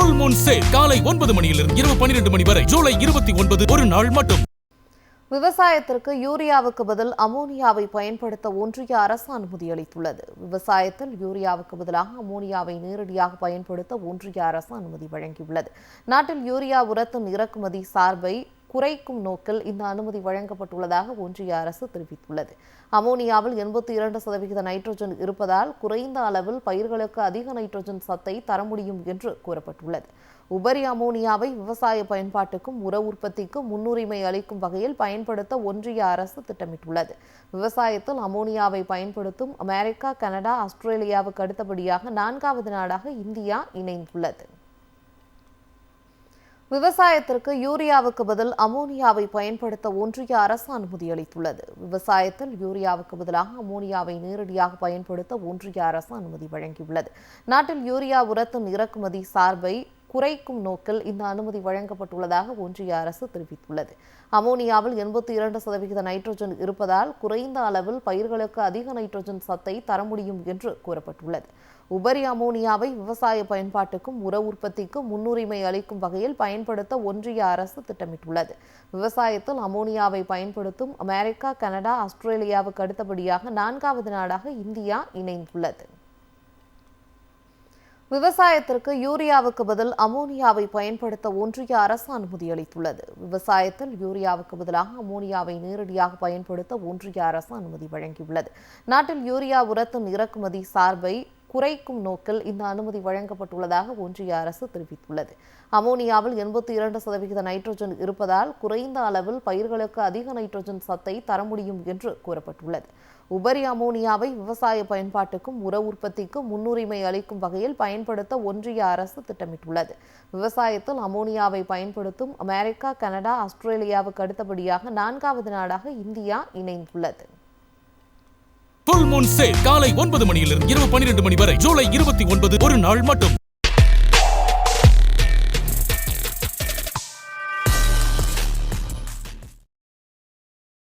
Full Moon sale காலை 9 மணியிலிருந்து இரவு 12 மணி வரை ஜூலை 29 ஒரு நாள் மட்டும். விவசாயத்திற்கு யூரியாவுக்கு பதில் அமோனியாவை பயன்படுத்த ஒன்றிய அரசு அனுமதி அளித்துள்ளது. விவசாயத்தில் யூரியாவுக்கு பதிலாக அமோனியாவை நேரடியாக பயன்படுத்த ஒன்றிய அரசு அனுமதி வழங்கியுள்ளது. நாட்டில் யூரியா உரத்தின் இறக்குமதி சார்பை குறைக்கும் நோக்கில் இந்த அனுமதி வழங்கப்பட்டுள்ளதாக ஒன்றிய அரசு தெரிவித்துள்ளது. அமோனியாவில் 82% நைட்ரஜன் இருப்பதால் குறைந்த அளவில் பயிர்களுக்கு அதிக நைட்ரஜன் சத்தை தர முடியும் என்று கூறப்பட்டுள்ளது. உபரி அமோனியாவை விவசாய பயன்பாட்டுக்கும் உர உற்பத்திக்கும் முன்னுரிமை அளிக்கும் வகையில் பயன்படுத்த ஒன்றிய அரசு திட்டமிட்டுள்ளது. விவசாயத்தில் அமோனியாவை பயன்படுத்தும் அமெரிக்கா, கனடா, ஆஸ்திரேலியாவுக்கு அடுத்தபடியாக 4வது நாடாக இந்தியா இணைந்துள்ளது. விவசாயத்திற்கு யூரியாவுக்கு பதில் அமோனியாவை பயன்படுத்த ஒன்றிய அரசு அனுமதி அளித்துள்ளது. விவசாயத்தில் யூரியாவுக்கு பதிலாக அமோனியாவை நேரடியாக பயன்படுத்த ஒன்றிய அரசு அனுமதி வழங்கியுள்ளது. நாட்டில் யூரியா உரத்தின் இறக்குமதி சார்பை குறைக்கும் நோக்கில் இந்த அனுமதி வழங்கப்பட்டுள்ளதாக ஒன்றிய அரசு தெரிவித்துள்ளது. அமோனியாவில் 82% நைட்ரஜன் இருப்பதால் குறைந்த அளவில் பயிர்களுக்கு அதிக நைட்ரஜன் சத்தை தர முடியும் என்று கூறப்பட்டுள்ளது. உபரி அமோனியாவை விவசாய பயன்பாட்டுக்கும் உர உற்பத்திக்கும் முன்னுரிமை அளிக்கும் வகையில் பயன்படுத்த ஒன்றிய அரசு திட்டமிட்டுள்ளது. விவசாயத்தில் அமோனியாவை பயன்படுத்தும் அமெரிக்கா, கனடா, ஆஸ்திரேலியாவுக்கு அடுத்தபடியாக 4வது நாடாக இந்தியா இணைந்துள்ளது. விவசாயத்திற்கு யூரியாவுக்கு பதில் அமோனியாவை பயன்படுத்த ஒன்றிய அரசு அனுமதி அளித்துள்ளது. விவசாயத்தில் யூரியாவுக்கு பதிலாக அமோனியாவை நேரடியாக பயன்படுத்த ஒன்றிய அரசு அனுமதி வழங்கியுள்ளது. நாட்டில் யூரியா உரத்தின் இறக்குமதி சார்பை குறைக்கும் நோக்கில் இந்த அனுமதி வழங்கப்பட்டுள்ளதாக ஒன்றிய அரசு தெரிவித்துள்ளது. அமோனியாவில் 82% நைட்ரஜன் இருப்பதால் குறைந்த அளவில் பயிர்களுக்கு அதிக நைட்ரஜன் சத்தை தர முடியும் என்று கூறப்பட்டுள்ளது. உபரி அமோனியாவை விவசாய பயன்பாட்டுக்கும் உர உற்பத்திக்கும் முன்னுரிமை அளிக்கும் வகையில் பயன்படுத்த ஒன்றிய அரசு திட்டமிட்டுள்ளது. விவசாயத்தில் அமோனியாவை பயன்படுத்தும் அமெரிக்கா, கனடா, ஆஸ்திரேலியாவுக்கு அடுத்தபடியாக 4வது நாடாக இந்தியா இணைந்துள்ளது. ஃபுல் மூன் சேல் காலை 9 மணியிலிருந்து இரவு 12 மணி வரை ஜூலை 29 ஒரு நாள் மட்டும்.